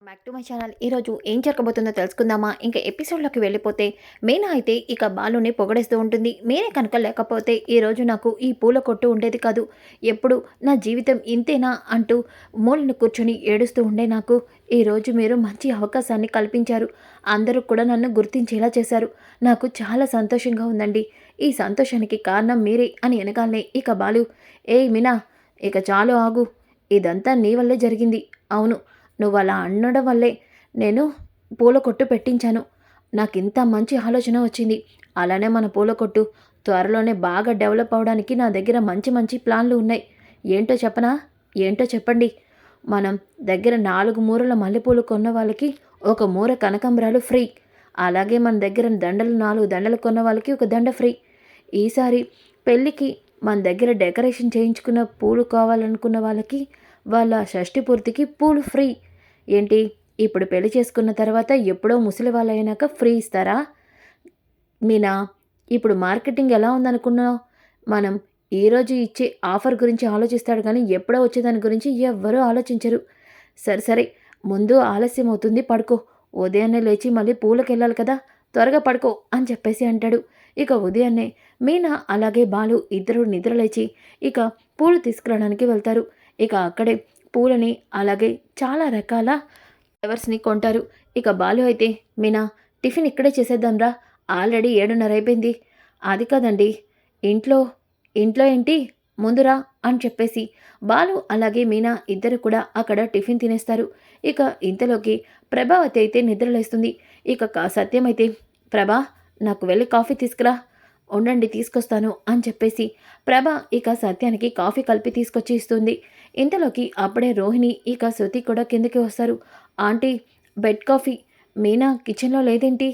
Back to my channel. ఈరోజు ఏం జరగబోతుందో తెలుసుకుందామా? ఇంకా ఎపిసోడ్లోకి వెళ్ళిపోతే మీనా అయితే ఇక బాలుని పొగడేస్తూ ఉంటుంది. మీరే కనుక లేకపోతే ఈరోజు నాకు ఈ పూల కొట్టు ఉండేది కాదు, ఎప్పుడు నా జీవితం ఇంతేనా అంటూ మూలను కూర్చొని ఏడుస్తూ ఉండే నాకు ఈరోజు మీరు మంచి అవకాశాన్ని కల్పించారు. అందరూ కూడా నన్ను గుర్తించేలా చేశారు. నాకు చాలా సంతోషంగా ఉందండి. ఈ సంతోషానికి కారణం మీరే అని అనగానే ఇక బాలు, ఏయ్ మీనా, ఇక చాలు ఆగు. ఇదంతా నీ వల్లే జరిగింది. అవును, నువ్వు అలా అనడం వల్లే నేను పూల కొట్టు పెట్టించాను. నాకింత మంచి ఆలోచన వచ్చింది. అలానే మన పూల కొట్టు త్వరలోనే బాగా డెవలప్ అవ్వడానికి నా దగ్గర మంచి మంచి ప్లాన్లు ఉన్నాయి. ఏంటో చెప్పనా? ఏంటో చెప్పండి. మనం దగ్గర 4 మూరల మల్లెపూలు కొన్న వాళ్ళకి ఒక మూర కనకాంబరాలు ఫ్రీ. అలాగే మన దగ్గర దండలు 4 దండలు కొన్న వాళ్ళకి ఒక దండ ఫ్రీ. ఈసారి పెళ్ళికి మన దగ్గర డెకరేషన్ చేయించుకున్న పూలు కావాలనుకున్న వాళ్ళకి వాళ్ళ షష్ఠి పూర్తికి పూలు ఫ్రీ. ఏంటి, ఇప్పుడు పెళ్లి చేసుకున్న తర్వాత ఎప్పుడో ముసలి వాళ్ళైనాక ఫ్రీ ఇస్తారా? మీనా, ఇప్పుడు మార్కెటింగ్ ఎలా ఉందనుకున్నావు? మనం ఈరోజు ఇచ్చే ఆఫర్ గురించి ఆలోచిస్తాడు కానీ ఎప్పుడో వచ్చేదాని గురించి ఎవ్వరూ ఆలోచించరు. సరే సరే, ముందు ఆలస్యం అవుతుంది, పడుకో. ఉదయాన్నే లేచి మళ్ళీ పూలకెళ్ళాలి కదా, త్వరగా పడుకో అని చెప్పేసి అంటాడు. ఇక ఉదయాన్నే మీనా అలాగే బాలు ఇద్దరు నిద్రలేచి ఇక పూలు తీసుకురావడానికి వెళ్తారు. ఇక అక్కడే పూలని అలాగే చాలా రకాల ఫ్లవర్స్ని కొంటారు. ఇక బాలు అయితే, మీనా, టిఫిన్ ఇక్కడే చేసేద్దాంరా, ఆల్రెడీ 7:30 అయిపోయింది. అది కాదండి, ఇంట్లో ఇంట్లో ఏంటి, ముందురా అని చెప్పేసి బాలు అలాగే మీనా ఇద్దరు కూడా అక్కడ టిఫిన్ తినేస్తారు. ఇక ఇంతలోకి ప్రభావతి అయితే నిద్రలేస్తుంది. ఇక సత్యం అయితే, ప్రభా, నాకు వెళ్ళి కాఫీ తీసుకురా. ఉండండి తీసుకొస్తాను అని చెప్పేసి ప్రభ ఇక సత్యానికి కాఫీ కలిపి తీసుకొచ్చి ఇస్తుంది. ఇంతలోకి అప్పుడే రోహిణి ఇక శృతి కూడా కిందకి వస్తారు. Aunty, bed coffee. మీనా కిచెన్లో లేదేంటి?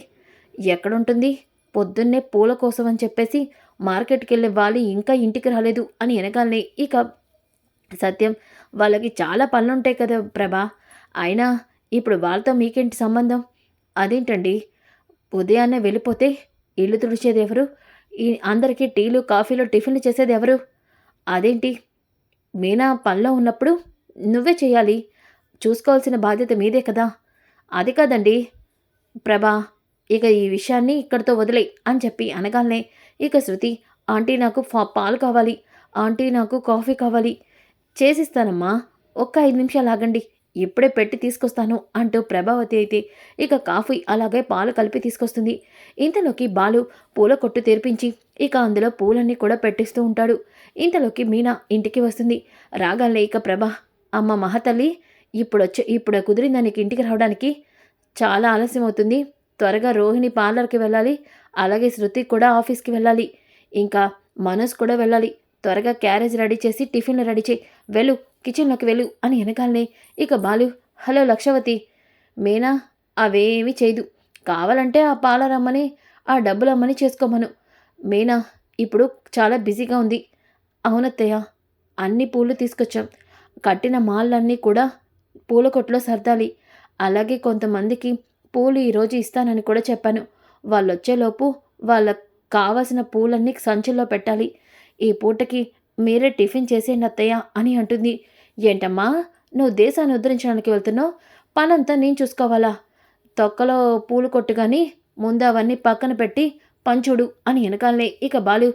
ఎక్కడుంటుంది? పొద్దున్నే పూల కోసం అని చెప్పేసి మార్కెట్కి వెళ్ళే వాళ్ళు ఇంకా ఇంటికి రాలేదు అని వెనకాలనే ఇక సత్యం, వాళ్ళకి చాలా పనులుంటాయి కదా ప్రభా, అయినా ఇప్పుడు వాళ్ళతో మీకేంటి సంబంధం? అదేంటండి, ఉదయాన్నే వెళ్ళిపోతే ఇల్లు తుడిచేది ఎవరు? ఈ అందరికీ టీలు కాఫీలు టిఫిన్లు చేసేది ఎవరు? అదేంటి, మీనా పనిలో ఉన్నప్పుడు నువ్వే చేయాలి, చూసుకోవాల్సిన బాధ్యత మీదే కదా. అది కాదండి ప్రభా, ఇక ఈ విషయాన్ని ఇక్కడితో వదిలేయ్ అని చెప్పి అనగానే ఇక శృతి, ఆంటీ నాకు పాలు కావాలి, ఆంటీ నాకు కాఫీ కావాలి. చేసిస్తానమ్మా, ఒక్క 5 నిమిషాలు ఆగండి, ఇప్పుడే పెట్టి తీసుకొస్తాను అంటూ ప్రభావతి అయితే ఇక కాఫీ అలాగే పాలు కలిపి తీసుకొస్తుంది. ఇంతలోకి బాలు పూల కొట్టు తెరిపించి ఇక అందులో పూలన్నీ కూడా పెట్టిస్తూ ఉంటాడు. ఇంతలోకి మీనా ఇంటికి వస్తుంది. రాగానే ఇక ప్రభ, అమ్మ మహాతల్లి, ఇప్పుడు కుదిరిందా నీకు ఇంటికి రావడానికి? చాలా ఆలస్యం అవుతుంది, త్వరగా రోహిణి పార్లర్కి వెళ్ళాలి, అలాగే శృతి కూడా ఆఫీస్కి వెళ్ళాలి, ఇంకా మనోజ్ కూడా వెళ్ళాలి. త్వరగా క్యారేజ్ రెడీ చేసి టిఫిన్లు రెడీ చేయి, వెళ్ళు, కిచెన్లోకి వెళ్ళు అని వెనకాలనే ఇక బాలు, హలో లక్షవతి, మీనా అవేమీ చేయదు, కావాలంటే ఆ పాలరమ్మని ఆ డబ్బులమ్మని చేసుకోమను. మీనా ఇప్పుడు చాలా బిజీగా ఉంది. అవునత్తయ్య, అన్ని పూలు తీసుకొచ్చాం, కట్టిన మాలన్నీ కూడా పూల కొట్లో సర్దాలి, అలాగే కొంతమందికి పూలు ఈరోజు ఇస్తానని కూడా చెప్పాను. వాళ్ళొచ్చేలోపు వాళ్ళకు కావలసిన పూలన్నీ సంచుల్లో పెట్టాలి. ఈ పూటకి మీరే టిఫిన్ చేసేయండి అత్తయ్య అని అంటుంది. ఏంటమ్మా, నువ్వు దేశాన్ని ఉద్ధరించడానికి వెళ్తున్నావు, పనంతా నేను చూసుకోవాలా? తొక్కలో పూలు కొట్టు కానీ ముందు అవన్నీ పక్కన పెట్టి పంచుడు అని వెనకాలనే ఇక బాలు,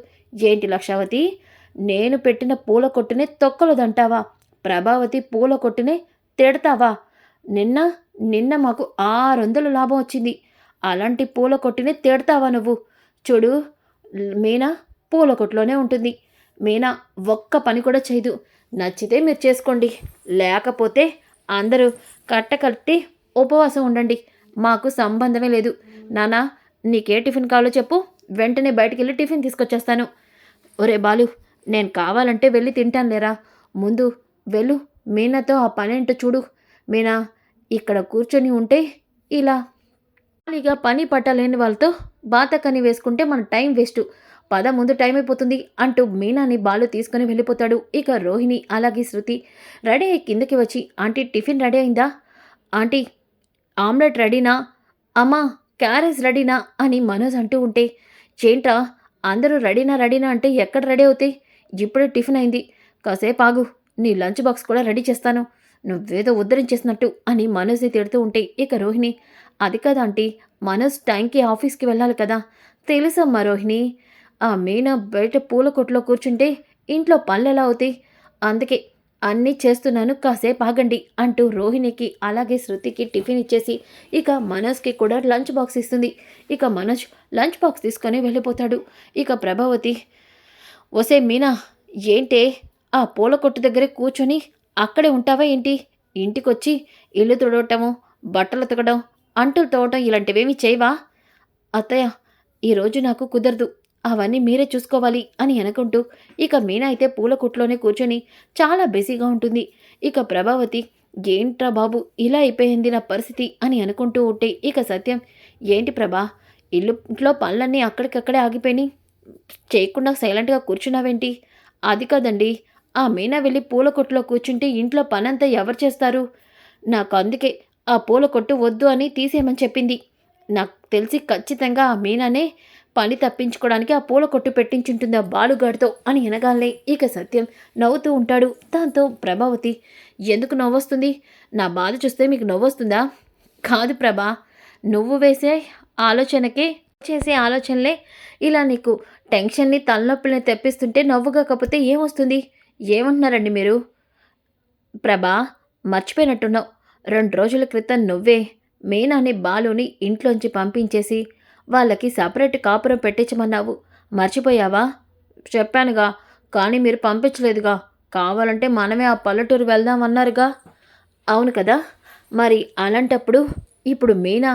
ఏంటి లక్షావతి, నేను పెట్టిన పూల కొట్టునే తొక్కలదంటావా? ప్రభావతి పూల కొట్టునే తిడతావా? నిన్న నిన్న మాకు 600 లాభం వచ్చింది, అలాంటి పూల కొట్టునే తిడతావా నువ్వు? చూడు, మీనా పూల కొట్టులోనే ఉంటుంది. మీనా ఒక్క పని కూడా చేయదు. నచ్చితే మీరు చేసుకోండి, లేకపోతే అందరూ కట్టకట్టి ఉపవాసం ఉండండి, మాకు సంబంధమే లేదు. నానా, నీకే టిఫిన్ కావాలో చెప్పు, వెంటనే బయటికి వెళ్ళి టిఫిన్ తీసుకొచ్చేస్తాను. ఒరే బాలు, నేను కావాలంటే వెళ్ళి తింటాను లేరా, ముందు వెళ్ళు, మీనాతో ఆ పనేంటో చూడు. మీనా ఇక్కడ కూర్చొని ఉంటే ఇలా ఖాళీగా పని పట్టలేని వాళ్ళతో బాతకని వేసుకుంటే మన టైం వేస్ట్, పద ముందు టైం అయిపోతుంది అంటూ మీనాని బాలు తీసుకుని వెళ్ళిపోతాడు. ఇక రోహిణి అలాగే శృతి రెడీ అయ్యి కిందకి వచ్చి, ఆంటీ టిఫిన్ రెడీ అయిందా? ఆంటీ ఆమ్లెట్ రెడీనా? అమ్మా క్యారేజ్ రెడీనా అని మనోజ్ అంటూ ఉంటే, చేంట్రా అందరూ రెడీనా రెడీనా అంటే ఎక్కడ రెడీ అవుతాయి, ఇప్పుడే టిఫిన్ అయింది, కాసేపు ఆగు, నీ లంచ్ బాక్స్ కూడా రెడీ చేస్తాను, నువ్వేదో ఉద్ధరించేసినట్టు అని మనోజ్ని తిడుతూ ఉంటే ఇక రోహిణి, అది కదా ఆంటీ, మనోజ్ టైంకి ఆఫీస్కి వెళ్ళాలి కదా. తెలుసమ్మా రోహిణి, ఆ మీనా బయట పూల కొట్లో కూర్చుంటే ఇంట్లో పనులెలా అవుతాయి, అందుకే అన్నీ చేస్తున్నాను, కాసేపు ఆగండి అంటూ రోహిణికి అలాగే శృతికి టిఫిన్ ఇచ్చేసి ఇక మనోజ్కి కూడా లంచ్ బాక్స్ ఇస్తుంది. ఇక మనోజ్ లంచ్ బాక్స్ తీసుకొని వెళ్ళిపోతాడు. ఇక ప్రభావతి, ఒసే మీనా, ఏంటే ఆ పూల కొట్టు దగ్గరే కూర్చొని అక్కడే ఉంటావా ఏంటి? ఇంటికొచ్చి ఇల్లు తుడవటము, బట్టలు ఉతకడం, అంట్లు తోమటం ఇలాంటివేమీ చేయవా? అత్తయ్య, ఈరోజు నాకు కుదరదు, అవన్నీ మీరే చూసుకోవాలి అని అనుకుంటూ ఇక మీనా అయితే పూల కొట్టులోనే కూర్చొని చాలా బిజీగా ఉంటుంది. ఇక ప్రభావతి, ఏంట్రా బాబు ఇలా అయిపోయింది నా పరిస్థితి అని అనుకుంటూ ఉంటే ఇక సత్యం, ఏంటి ప్రభా, ఇంట్లో పనులన్నీ అక్కడికక్కడే ఆగిపోయినాయి, చేయకుండా సైలెంట్గా కూర్చున్నావేంటి? అది కాదండి, ఆ మీనా వెళ్ళి పూల కొట్టులో కూర్చుంటే ఇంట్లో పనంతా ఎవరు చేస్తారు? నాకు అందుకే ఆ పూల కొట్టు వద్దు అని తీసేయమని చెప్పింది. నాకు తెలిసి ఖచ్చితంగా ఆ మీనానే పని తప్పించుకోవడానికి ఆ పూల కొట్టు పెట్టించుంటుంది ఆ బాలుగాడితో అని అనగానే ఇక సత్యం నవ్వుతూ ఉంటాడు. దాంతో ప్రభావతి, ఎందుకు నవ్వొస్తుంది? నా బాధ చూస్తే మీకు నవ్వొస్తుందా? కాదు ప్రభా, నువ్వు వేసే ఆలోచనకే, చేసే ఆలోచనలే ఇలా నీకు టెన్షన్‌ని, తలనొప్పిని తెప్పిస్తుంటే నవ్వుగా కాకపోతే ఏమొస్తుంది? ఏమంటున్నారండి మీరు? ప్రభా, మర్చిపోయినట్టున్నావు. 2 రోజుల క్రితం నువ్వే మీనాని, బాలుని ఇంట్లోంచి పంపించేసి వాళ్ళకి సెపరేట్ కాపురం పెట్టించమన్నావు. మర్చిపోయావా? చెప్పానుగా, కానీ మీరు పంపించలేదుగా. కావాలంటే మనమే ఆ పల్లెటూరు వెళ్దాం అన్నారుగా. అవును కదా! మరి అలాంటప్పుడు ఇప్పుడు మీనా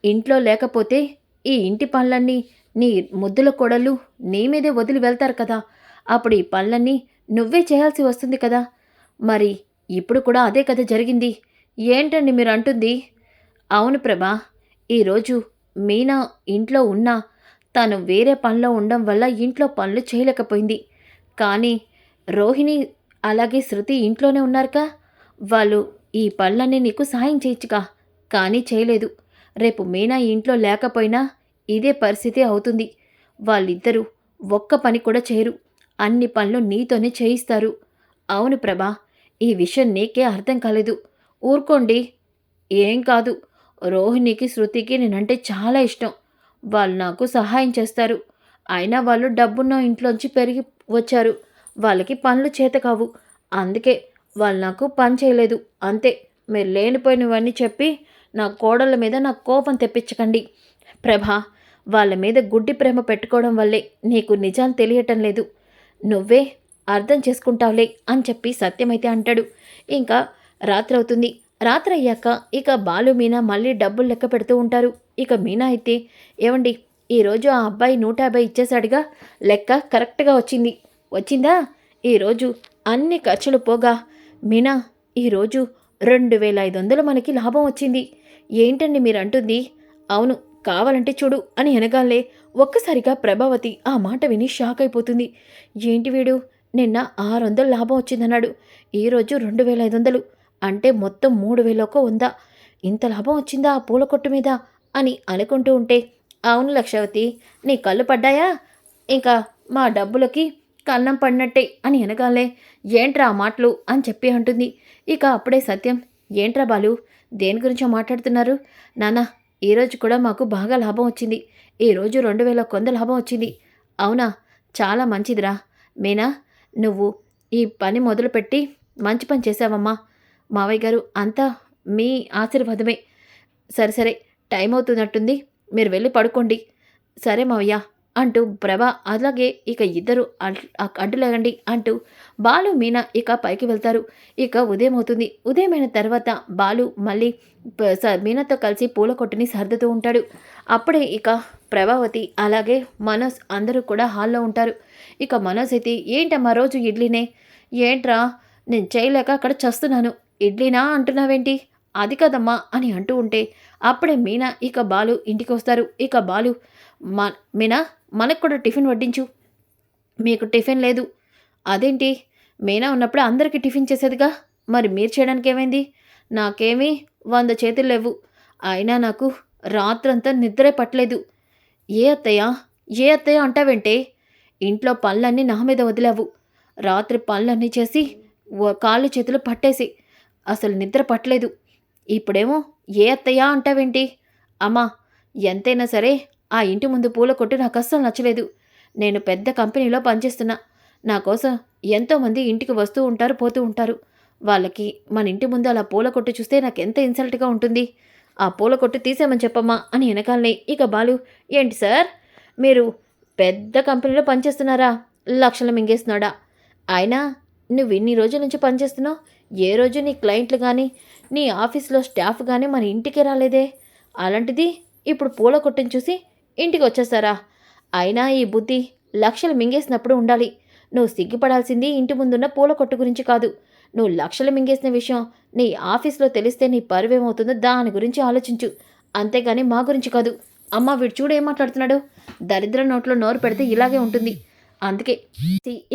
ఇంట్లో లేకపోతే ఈ ఇంటి పనులన్నీ నీ ముద్దుల కోడళ్ళు నీ మీదే వదిలి వెళ్తారు కదా! అప్పుడు ఈ పనులన్నీ నువ్వే చేయాల్సి వస్తుంది కదా! మరి ఇప్పుడు కూడా అదే కదా జరిగింది. ఏంటండి మీరంటుంది? అవును ప్రభా, ఈరోజు మీనా ఇంట్లో ఉన్నా తను వేరే పనిలో ఉండడం వల్ల ఇంట్లో పనులు చేయలేకపోయింది. కానీ రోహిణి అలాగే శృతి ఇంట్లోనే ఉన్నారుగా. వాళ్ళు ఈ పనులన్నీ నీకు సాయం చేయొచ్చుగా. కానీ చేయలేదు. రేపు మీనా ఇంట్లో లేకపోయినా ఇదే పరిస్థితి అవుతుంది. వాళ్ళిద్దరూ ఒక్క పని కూడా చేయరు. అన్ని పనులు నీతోనే చేయిస్తారు. అవును ప్రభా, ఈ విషయం నీకే అర్థం కాలేదు. ఊరుకోండి. ఏం కాదు. రోహిణికి, శృతికి నేనంటే చాలా ఇష్టం. వాళ్ళు నాకు సహాయం చేస్తారు. అయినా వాళ్ళు డబ్బున్న ఇంట్లోంచి పెరిగి వచ్చారు. వాళ్ళకి పనులు చేతకావు. అందుకే వాళ్ళు నాకు పని చేయలేదు. అంతే. మీరు లేనిపోయినవన్నీ చెప్పి నా కోడళ్ళ మీద నాకు కోపం తెప్పించకండి. ప్రభా, వాళ్ళ మీద గుడ్డి ప్రేమ పెట్టుకోవడం వల్లే నీకు నిజాలు తెలియటం లేదు. నువ్వే అర్థం చేసుకుంటావులే అని చెప్పి సత్యమైతే అంటాడు. ఇంకా రాత్రవుతుంది. రాత్రయ్యాక ఇక బాలు, మీనా మళ్ళీ డబ్బులు లెక్క పెడుతూ ఉంటారు. ఇక మీనా అయితే, ఏవండి, ఈరోజు ఆ అబ్బాయి 150 ఇచ్చేశాడుగా, లెక్క కరెక్ట్గా వచ్చింది. వచ్చిందా? ఈరోజు అన్ని ఖర్చులు పోగా మీనా, ఈరోజు 2500 మనకి లాభం వచ్చింది. ఏంటండి మీరంటుంది? అవును, కావాలంటే చూడు అని అనగాలే ఒక్కసారిగా ప్రభావతి ఆ మాట విని షాక్ అయిపోతుంది. ఏంటి వీడు, నిన్న 600 లాభం వచ్చిందన్నాడు, ఈరోజు 2500, అంటే మొత్తం 3000 ఉందా? ఇంత లాభం వచ్చిందా ఆ పూల కొట్టు మీద అని అనుకుంటూ ఉంటే, అవును లక్షవతి, నీ కళ్ళు పడ్డాయా? ఇంకా మా డబ్బులకి కన్నం పడినట్టే అని అనగాలే, ఏంట్రా ఆ మాటలు అని చెప్పి అంటుంది. ఇక అప్పుడే సత్యం, ఏంట్రా బాలు, దేని గురించో మాట్లాడుతున్నారు? నాన్న, ఈరోజు కూడా మాకు బాగా లాభం వచ్చింది. ఈరోజు 2100 లాభం వచ్చింది. అవునా? చాలా మంచిదిరా మీనా, నువ్వు ఈ పని మొదలుపెట్టి మంచి పని చేశావమ్మా. మావయ్య గారు, అంతా మీ ఆశీర్వాదమే. సరే సరే, టైం అవుతున్నట్టుంది, మీరు వెళ్ళి పడుకోండి. సరే మావయ్య అంటూ ప్రభా అలాగే ఇక ఇద్దరు అడ్డులేగండి అంటూ బాలు, మీనా ఇక పైకి వెళ్తారు. ఇక ఉదయం అవుతుంది. ఉదయమైన తర్వాత బాలు మళ్ళీ మీనాతో కలిసి పూల కొట్టుని సర్దుతూ ఉంటాడు. అప్పుడే ఇక ప్రభావతి అలాగే మనోజ్ అందరూ కూడా హాల్లో ఉంటారు. ఇక మనోజ్ అయితే, ఏంటమ్మా రోజు ఇడ్లీనే? ఏంట్రా, నేను చేయలేక అక్కడ చస్తున్నాను, ఇడ్లీనా అంటున్నావేంటి? అది కదమ్మా అని అంటూ ఉంటే అప్పుడే మీనా ఇక బాలు ఇంటికి వస్తారు. ఇక బాలు, మీనా, మనకు కూడా టిఫిన్ వడ్డించు. మీకు టిఫిన్ లేదు. అదేంటి, మీనా ఉన్నప్పుడు అందరికీ టిఫిన్ చేసేదిగా, మరి మీరు చేయడానికి ఏమైంది? నాకేమీ 100 చేతులు లేవు. అయినా నాకు రాత్రంతా నిద్రే పట్టలేదు. ఏ అత్తయ్య, ఏ అత్తయ్య అంటావేంటే? ఇంట్లో పనులన్నీ నా మీద వదిలావు. రాత్రి పనులన్నీ చేసి కాళ్ళు చేతులు పట్టేసి అసలు నిద్ర పట్టలేదు. ఇప్పుడేమో ఏ అత్తయ్య అంటావేంటి? అమ్మా, ఎంతైనా సరే ఆ ఇంటి ముందు పూల కొట్టు నాకస్సలు నచ్చలేదు. నేను పెద్ద కంపెనీలో పనిచేస్తున్నా. నా కోసం ఎంతోమంది ఇంటికి వస్తూ ఉంటారు, పోతూ ఉంటారు. వాళ్ళకి మన ఇంటి ముందు అలా పూల కొట్టు చూస్తే నాకెంత ఇన్సల్ట్‌గా ఉంటుంది. ఆ పూల కొట్టు తీసేయమని చెప్పమ్మా అని ఎనకాలనే ఇక బాలు, ఏంటి సార్ మీరు పెద్ద కంపెనీలో పనిచేస్తున్నారా? లక్షలు మింగేస్తున్నాడా? అయినా నువ్వు ఇన్ని రోజుల నుంచి పనిచేస్తున్నావు. ఏ రోజు నీ క్లయింట్లు గానీ, నీ ఆఫీస్‌లో స్టాఫ్ గానీ మన ఇంటికే రాలేదే. అలాంటిది ఇప్పుడు పూల కొట్టుని చూసి ఇంటికొచ్చేసారా? అయినా ఈ బుద్ధి లక్షలు మింగేసినప్పుడు ఉండాలి. నువ్వు సిగ్గుపడాల్సింది ఇంటి ముందున్న పూల కొట్టు గురించి కాదు. నువ్వు లక్షలు మింగేసిన విషయం నీ ఆఫీస్‌లో తెలిస్తే నీ పరువేమవుతుందో దాని గురించి ఆలోచించు. అంతేగాని మా గురించి కాదు. అమ్మ వీడు చూడు ఏం మాట్లాడుతున్నాడు. దరిద్రం నోట్లో నోరు పెడితే ఇలాగే ఉంటుంది. అందుకే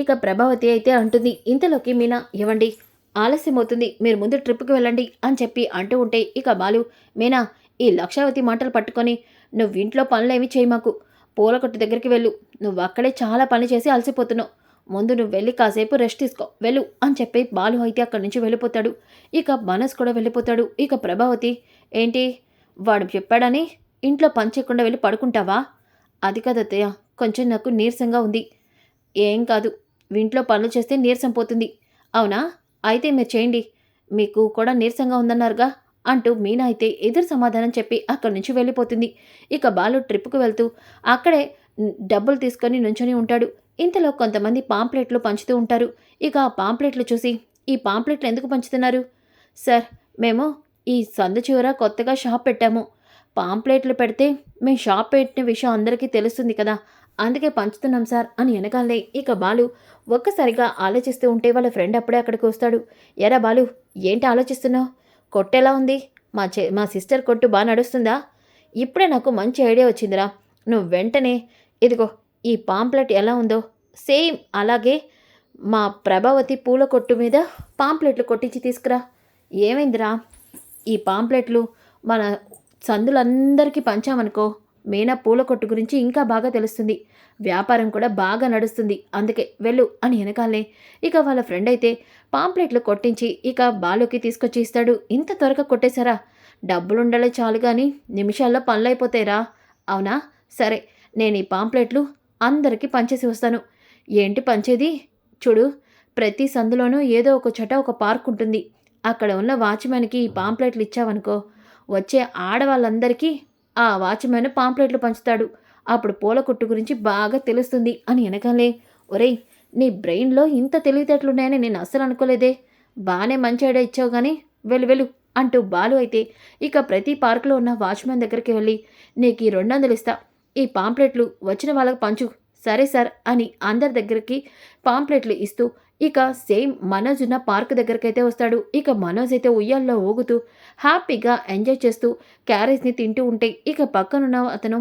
ఇక ప్రభావతి అయితే అంటుంది. ఇంతలోకి మీనా, ఏవండి ఆలస్యమవుతుంది, మీరు ముందు ట్రిప్‌కి వెళ్ళండి అని చెప్పి అంటూ ఉంటే ఇక బాలు, మీనా ఈ లక్షావతి మాటలు పట్టుకొని నువ్వింట్లో పనులేమి చేయమాకు. పూల కొట్టు దగ్గరికి వెళ్ళు. నువ్వక్కడే చాలా పని చేసి అలసిపోతున్నావు. ముందు నువ్వు వెళ్ళి కాసేపు రెస్ట్ తీసుకో వెళ్ళు అని చెప్పి బాలు అయితే అక్కడి నుంచి వెళ్ళిపోతాడు. ఇక మనస్ కూడా వెళ్ళిపోతాడు. ఇక ప్రభావతి, ఏంటి వాడు చెప్పాడని ఇంట్లో పని చేయకుండా వెళ్ళి పడుకుంటావా? అది కాదత్తయ్య, కొంచెం నాకు నీరసంగా ఉంది. ఏం కాదు, ఇంట్లో పనులు చేస్తే నీరసం పోతుంది. అవునా? అయితే మీరు చేయండి. మీకు కూడా నీరసంగా ఉందన్నారుగా అంటూ మీనా అయితే ఎదురు సమాధానం చెప్పి అక్కడి నుంచి వెళ్ళిపోతుంది. ఇక బాలు ట్రిప్‌కు వెళ్తూ అక్కడే డబ్బులు తీసుకొని నుంచొని ఉంటాడు. ఇంతలో కొంతమంది పాంప్లెట్లు పంచుతూ ఉంటారు. ఇక ఆ పాంప్లెట్లు చూసి, ఈ పాంప్లెట్లు ఎందుకు పంచుతున్నారు? సార్, మేము ఈ సందు చివర కొత్తగా షాప్ పెట్టాము. పాంప్లెట్లు పెడితే మేము షాప్ పెట్టిన విషయం అందరికీ తెలుస్తుంది కదా, అందుకే పంచుతున్నాం సార్ అని వెనకాలే ఇక బాలు ఒక్కసారిగా ఆలోచిస్తూ ఉంటే వాళ్ళ ఫ్రెండ్ అప్పుడే అక్కడికి వస్తాడు. ఎరా బాలు, ఏంటి ఆలోచిస్తున్నావు? కొట్టెలా ఉంది? మా సిస్టర్ కొట్టు బాగా నడుస్తుందా? ఇప్పుడే నాకు మంచి ఐడియా వచ్చిందిరా. నువ్వు వెంటనే ఇదిగో ఈ పాంప్లెట్ ఎలా ఉందో సేమ్ అలాగే మా ప్రభావతి పూల కొట్టు మీద పాంప్లెట్లు కొట్టించి తీసుకురా. ఏమైందిరా? ఈ పాంప్లెట్లు మన సందులందరికీ పంచామనుకో, మీనా పూల కొట్టు గురించి ఇంకా బాగా తెలుస్తుంది. వ్యాపారం కూడా బాగా నడుస్తుంది. అందుకే వెళ్ళు అని వెనకాలే ఇక వాళ్ళ ఫ్రెండ్ అయితే పాంప్లెట్లు కొట్టించి ఇక బాలుకి తీసుకొచ్చి ఇస్తాడు. ఇంత త్వరగా కొట్టేశారా? డబ్బులుండాలే చాలు కానీ నిమిషాల్లో పనులైపోతాయిరా. అవునా? సరే, నేను ఈ పాంప్లెట్లు అందరికీ పంచేసి వస్తాను. ఏంటి పంచేది? చూడు, ప్రతి సందులోనూ ఏదో ఒక చోట ఒక పార్క్ ఉంటుంది. అక్కడ ఉన్న వాచ్మెన్కి ఈ పాంప్లెట్లు ఇచ్చావనుకో, వచ్చే ఆడవాళ్ళందరికీ ఆ వాచ్మెన్ పాంప్లెట్లు పంచుతాడు. అప్పుడు పూల కొట్టు గురించి బాగా తెలుస్తుంది అని వెనకాలే, ఒరేయ్, నీ బ్రెయిన్లో ఇంత తెలివితేటలున్నాయని నేను అస్సలు అనుకోలేదే. బాగానే మంచి ఐడియా ఇచ్చావు కానీ వెళ్ళు వెళ్ళు అంటూ బాలు అయితే ఇక ప్రతి పార్కులో ఉన్న వాచ్మెన్ దగ్గరికి వెళ్ళి, నీకు ఈ 200 ఇస్తా, ఈ పాంప్లెట్లు వచ్చిన వాళ్ళకి పంచు. సరే సార్ అని అందరి దగ్గరికి పాంప్లెట్లు ఇస్తూ ఇక సేమ్ మనోజ్ ఉన్న పార్క్ దగ్గరకైతే వస్తాడు. ఇక మనోజ్ అయితే ఉయ్యాల్లో ఊగుతూ హ్యాపీగా ఎంజాయ్ చేస్తూ క్యారేజ్ని తింటూ ఉంటే ఇక పక్కనున్న అతను,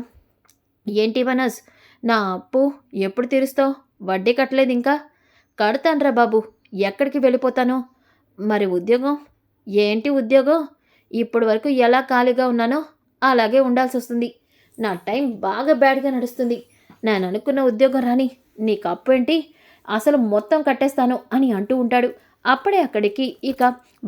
ఏంటి మనోజ్, నా అప్పు ఎప్పుడు తీరుస్తావు? వడ్డీ కట్టలేదు ఇంకా? కడతానురా బాబు, ఎక్కడికి వెళ్ళిపోతాను? మరి ఉద్యోగం? ఏంటి ఉద్యోగం? ఇప్పటి వరకు ఎలా ఖాళీగా ఉన్నానో అలాగే ఉండాల్సి వస్తుంది. నా టైం బాగా బ్యాడ్గా నడుస్తుంది. నేను అనుకున్న ఉద్యోగం రాని నీకు అప్పు ఏంటి, అసలు మొత్తం కట్టేస్తాను అని అంటూ ఉంటాడు. అప్పుడే అక్కడికి ఇక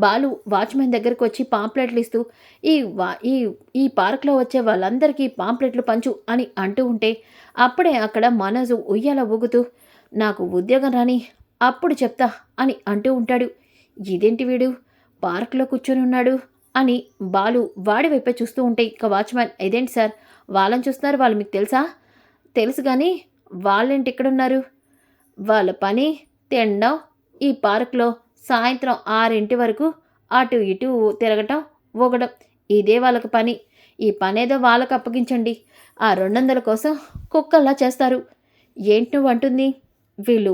బాలు వాచ్మెన్ దగ్గరకు వచ్చి పాంప్లెట్లు ఇస్తూ ఈ వా ఈ ఈ పార్క్లో వచ్చే వాళ్ళందరికీ పాంప్లెట్లు పంచు అని అంటూ ఉంటే అప్పుడే అక్కడ మనసు ఉయ్యాల ఊగుతూ, నాకు ఉద్యోగం రాని అప్పుడు చెప్తా అని అంటూ ఉంటాడు. ఇదేంటి వీడు పార్క్లో కూర్చొని ఉన్నాడు అని బాలు వాడి వైపే చూస్తూ ఉంటే ఇక వాచ్మెన్, ఇదేంటి సార్ వాళ్ళని చూస్తున్నారు, వాళ్ళు మీకు తెలుసా? తెలుసు కానీ వాళ్ళేంటి ఇక్కడున్నారు? వాళ్ళ పని తినడం, ఈ పార్క్లో సాయంత్రం 6 వరకు అటు ఇటు తిరగటం, ఊగడం, ఇదే వాళ్ళకి పని. ఈ పనేదో వాళ్ళకు అప్పగించండి. ఆ 200 కోసం కుక్కల్లా చేస్తారు. ఏంటి నువ్వు అంటుంది? వీళ్ళు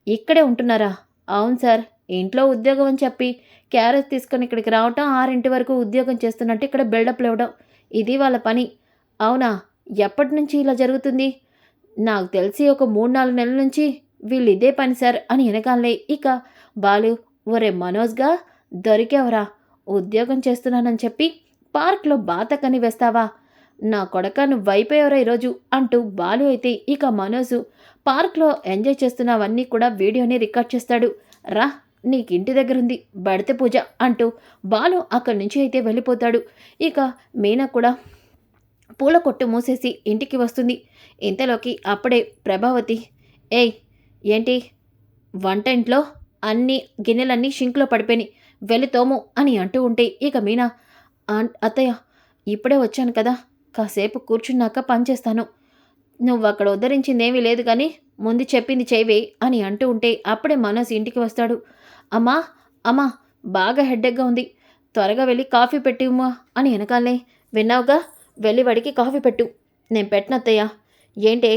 ఇక్కడే ఉంటున్నారా? అవును సార్, ఇంట్లో ఉద్యోగం అని చెప్పి క్యారేజ్ తీసుకొని ఇక్కడికి రావటం, 6 వరకు ఉద్యోగం చేస్తున్నట్టు ఇక్కడ బిల్డప్లు ఇవ్వడం, ఇది వాళ్ళ పని. అవునా? ఎప్పటి నుంచి ఇలా జరుగుతుంది? నాకు తెలిసి ఒక 3-4 నెలల నుంచి వీళ్ళు ఇదే పని సార్ అని వెనకాలే ఇక బాలు, ఒరే మనోజ్గా దొరికావరా, ఉద్యోగం చేస్తున్నానని చెప్పి పార్క్లో బాతకని వేస్తావా? నా కొడక నువ్వైపోయావరా ఈరోజు అంటూ బాలు అయితే ఇక మనోజు పార్క్లో ఎంజాయ్ చేస్తున్నవన్నీ కూడా వీడియోని రికార్డ్ చేస్తాడు. రా నీకు ఇంటి దగ్గరుంది బడిత పూజ అంటూ బాలు అక్కడి నుంచి అయితే వెళ్ళిపోతాడు. ఇక మీనా కూడా పూల కొట్టు మూసేసి ఇంటికి వస్తుంది. ఇంతలోకి అప్పుడే ప్రభావతి, ఏయ్ ఏంటి వంట ఇంట్లో అన్ని గిన్నెలన్నీ షింక్లో పడిపోయినాయి, వెళ్ళి తోము అని అంటూ ఉంటే ఇక మీనా, అత్తయ్య ఇప్పుడే వచ్చాను కదా, కాసేపు కూర్చున్నాక పనిచేస్తాను, నువ్వు అక్కడ ఉద్ధరించిందేమీ లేదు కానీ ముందు చెప్పింది చేయవే అని అంటూ ఉంటే అప్పుడే మనోజ్ ఇంటికి వస్తాడు. అమ్మా అమ్మా బాగా హెడ్డెక్గా ఉంది, త్వరగా వెళ్ళి కాఫీ పెట్టిమ్మా అని వెనకాలే, విన్నావుగా, వెళ్ళి వాడికి కాఫీ పెట్టు. నేను పెట్టనత్తయ్య. ఏంటే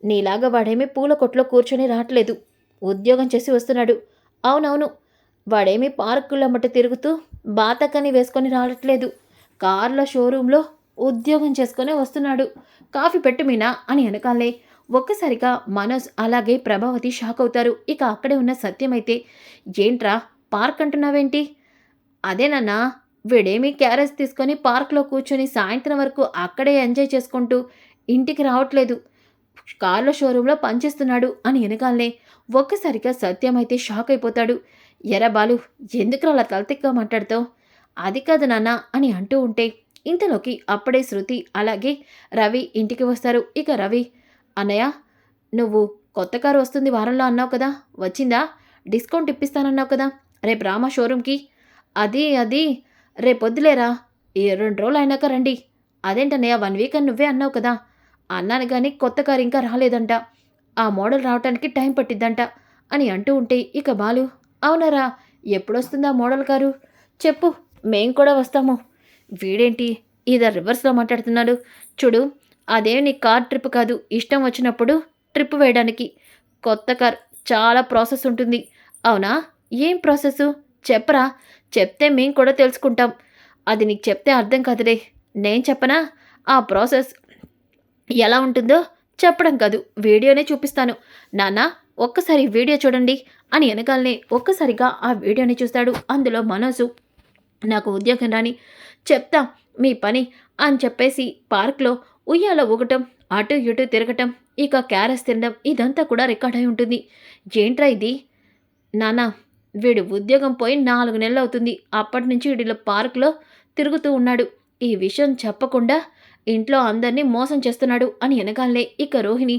నీలాగా వాడేమీ పూల కొట్లో కూర్చొని రావట్లేదు, ఉద్యోగం చేసి వస్తున్నాడు. అవునవును, వాడేమీ పార్కులమ్మట తిరుగుతూ బాతకని వేసుకొని రావట్లేదు, కార్ల షోరూంలో ఉద్యోగం చేసుకొని వస్తున్నాడు. కాఫీ పెట్టు మీనా అని వెనకాలే. ఒక్కసారిగా మనోజ్ అలాగే ప్రభావతి షాక్ అవుతారు. ఇక అక్కడే ఉన్న సత్యమైతే, ఏంట్రా పార్క్ అంటున్నావేంటి? అదేనన్నా, వీడేమీ క్యారేజ్ తీసుకొని పార్క్లో కూర్చొని సాయంత్రం వరకు అక్కడే ఎంజాయ్ చేసుకుంటూ ఇంటికి రావట్లేదు, కార్ల షోరూంలో పనిచేస్తున్నాడు అని వెనకాలనే. ఒక్కసారిగా సత్యం అయితే షాక్ అయిపోతాడు. ఎరా బాలు, ఎందుకు అలా తలతిక్గా మాట్లాడతావు? అది కాదు నాన్న అని అంటూ ఉంటే ఇంతలోకి అప్పుడే శృతి అలాగే రవి ఇంటికి వస్తారు. ఇక రవి, అన్నయ్య నువ్వు కొత్త కారు వస్తుంది వారంలో అన్నావు కదా, వచ్చిందా? డిస్కౌంట్ ఇప్పిస్తానన్నావు కదా, రేపు రామా షోరూమ్కి. అది రేపొద్దులేరా, ఈ 2 రోజులు అయినాక రండి. అదేంటన్నయ్య 1 వీక్ అని నువ్వే అన్నావు కదా. అన్నాను కానీ కొత్త కారు ఇంకా రాలేదంట, ఆ మోడల్ రావటానికి టైం పట్టిద్దంట అని అంటూ ఉంటే ఇక బాలు, అవునరా, ఎప్పుడొస్తుందా మోడల్ కారు? చెప్పు, మేం కూడా వస్తాము. వీడేంటి ఇదా రివర్స్లో మాట్లాడుతున్నాడు? చూడు, అదేం నీ కార్ ట్రిప్ కాదు, ఇష్టం వచ్చినప్పుడు ట్రిప్ వేయడానికి. కొత్త కార్ చాలా ప్రాసెస్ ఉంటుంది. అవునా, ఏం ప్రాసెస్ చెప్పరా, చెప్తే మేం కూడా తెలుసుకుంటాం. అది నీకు చెప్తే అర్థం కాదులే, నేను చెప్పనా? ఆ ప్రాసెస్ ఎలా ఉంటుందో చెప్పడం కాదు, వీడియోనే చూపిస్తాను. నాన్న ఒక్కసారి వీడియో చూడండి అని వెనకాలనే ఒక్కసారిగా ఆ వీడియోని చూస్తాడు. అందులో మనోజు, నాకు ఉద్యోగం రాని, చెప్తా మీ పని అని చెప్పేసి పార్క్లో ఉయ్యాల ఊగటం, అటు ఇటు తిరగటం, ఇక క్యారెస్ తినడం, ఇదంతా కూడా రికార్డ్ అయి ఉంటుంది. ఏంట్రా ఇది? నాన్న, వీడు ఉద్యోగం పోయి 4 నెలలు అవుతుంది, అప్పటి నుంచి వీడిలో పార్క్లో తిరుగుతూ ఉన్నాడు, ఈ విషయం చెప్పకుండా ఇంట్లో అందరినీ మోసం చేస్తున్నాడు అని వెనకాలే. ఇక రోహిణి,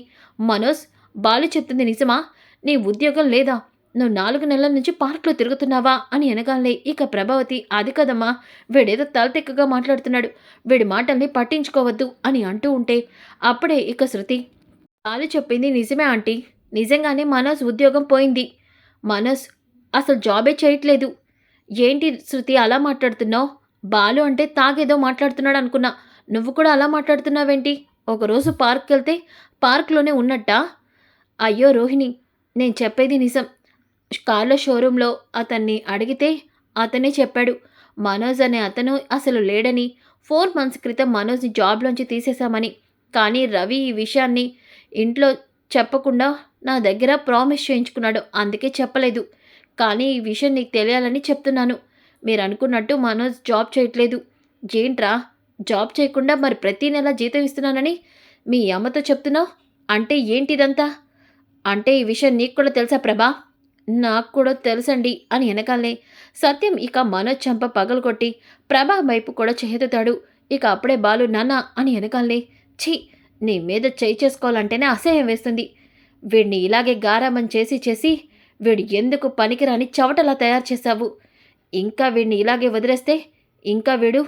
మనోజ్, బాలు చెప్తుంది నిజమా? నీ ఉద్యోగం లేదా? నువ్వు 4 నెలల నుంచి పార్క్లో తిరుగుతున్నావా అని వెనకాలే. ఇక ప్రభావతి, అది కదమ్మా, వీడేదో తలతిక్కగా మాట్లాడుతున్నాడు, వీడి మాటల్ని పట్టించుకోవద్దు అని అంటూ ఉంటే అప్పుడే ఇక శృతి, బాలు చెప్పింది నిజమే ఆంటీ, నిజంగానే మనోజ్ ఉద్యోగం పోయింది. మనోజ్ అసలు జాబే చేయట్లేదు. ఏంటి శృతి అలా మాట్లాడుతున్నావు? బాలు అంటే తాగేదో మాట్లాడుతున్నాడు అనుకున్నా, నువ్వు కూడా అలా మాట్లాడుతున్నావేంటి? ఒకరోజు పార్క్కి వెళ్తే పార్క్లోనే ఉన్నట్టా? అయ్యో రోహిణి, నేను చెప్పేది నిజం. కార్ల షోరూంలో అతన్ని అడిగితే అతనే చెప్పాడు, మనోజ్ అనే అతను అసలు లేడని, 4 మంత్స్ క్రితం మనోజ్ని జాబ్లోంచి తీసేశామని. కానీ రవి ఈ విషయాన్ని ఇంట్లో చెప్పకుండా నా దగ్గర ప్రామిస్ చేయించుకున్నాడు, అందుకే చెప్పలేదు. కానీ ఈ విషయం నీకు తెలియాలని చెప్తున్నాను. మీరు అనుకున్నట్టు మనోజ్ జాబ్ చేయట్లేదు. ఏంట్రా, జాబ్ చేయకుండా మరి ప్రతి నెల జీతం ఇస్తున్నానని మీ అమ్మతో చెప్తున్నావు? అంటే ఏంటిదంతా? అంటే ఈ విషయం నీకు కూడా తెలుసా ప్రభా? నాకు కూడా తెలుసండి అని వెనకాలనే సత్యం ఇక మనోజ్ చెంప పగలగొట్టి ప్రభా వైపు కూడా చేతుతాడు. ఇక అప్పుడే బాలు, నాన్న అని వెనకాలనే, ఛీ, నీ మీద చేయి చేసుకోవాలంటేనే అసహ్యం వేస్తుంది. వీడిని ఇలాగే గారాబం చేసి చేసి వీడు ఎందుకు పనికిరాని చవటలా తయారు చేశావు. ఇంకా వీడిని ఇలాగే వదిలేస్తే ఇంకా వీడు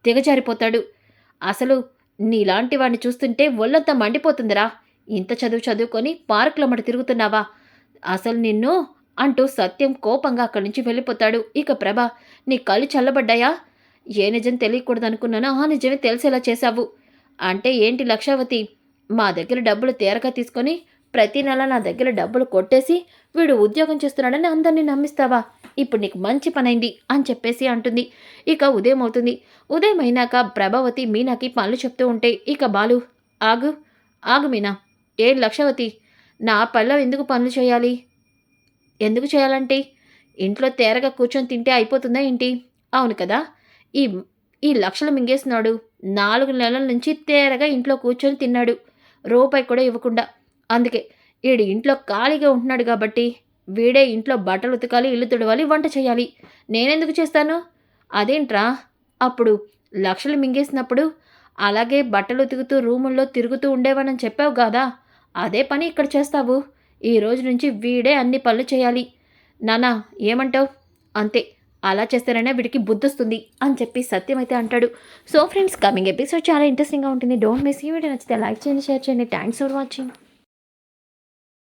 దిగజారిపోతాడు. అసలు నీలాంటి వాడిని చూస్తుంటే ఒళ్ళంతా మండిపోతుందిరా. ఇంత చదువుకొని పార్కులో మట తిరుగుతున్నావా? అసలు నిన్ను అంటూ సత్యం కోపంగా అక్కడి నుంచి వెళ్ళిపోతాడు. ఇక ప్రభ, నీ కళ్ళు చల్లబడ్డాయా? ఏ నిజం తెలియకూడదనుకున్నానో ఆ నిజమే తెలిసేలా చేశావు. అంటే ఏంటి లక్షావతి, మా దగ్గర డబ్బులు తేరగా తీసుకొని ప్రతి నెల నా దగ్గర డబ్బులు కొట్టేసి వీడు ఉద్యోగం చేస్తున్నాడని అందరినీ నమ్మిస్తావా? ఇప్పుడు నీకు మంచి పనైంది అని చెప్పేసి అంటుంది. ఇక ఉదయం అవుతుంది. ఉదయం అయినాక ప్రభావతి మీనాకి పనులు చెప్తూ ఉంటే ఇక బాలు, ఆగు ఆగు మీనా, ఏం లక్షావతి, నా పనిలో ఎందుకు పనులు చేయాలి? ఎందుకు చేయాలంటే ఇంట్లో తేరగా కూర్చొని తింటే అయిపోతుందా ఏంటి? అవును కదా, ఈ ఈ లక్షలు మింగేస్తున్నాడు. 4 నెలల నుంచి తేరగా ఇంట్లో కూర్చొని తిన్నాడు, రూపాయి కూడా ఇవ్వకుండా. అందుకే ఈడు ఇంట్లో ఖాళీగా ఉంటున్నాడు కాబట్టి వీడే ఇంట్లో బట్టలు ఉతకాలి, ఇల్లు తుడవాలి, వంట చేయాలి. నేనెందుకు చేస్తాను? అదేంట్రా అప్పుడు లక్షలు మింగేసినప్పుడు అలాగే బట్టలు ఉతుకుతూ రూముల్లో తిరుగుతూ ఉండేవానని చెప్పావు కదా! అదే పని ఇక్కడ చేస్తావు. ఈ రోజు నుంచి వీడే అన్ని పనులు చేయాలి. నాన్న ఏమంటావు? అంతే. అలా చేస్తేనైనా వీడికి బుద్ధొస్తుంది అని చెప్పి సత్యం అయితే అంటాడు. సో ఫ్రెండ్స్, కమింగ్ ఎపిసోడ్ చాలా ఇంట్రెస్టింగ్‌గా ఉంటుంది. Don't miss. ఈ వీడియో నచ్చితే లైక్ చేయండి, షేర్ చేయండి. Thanks for watching.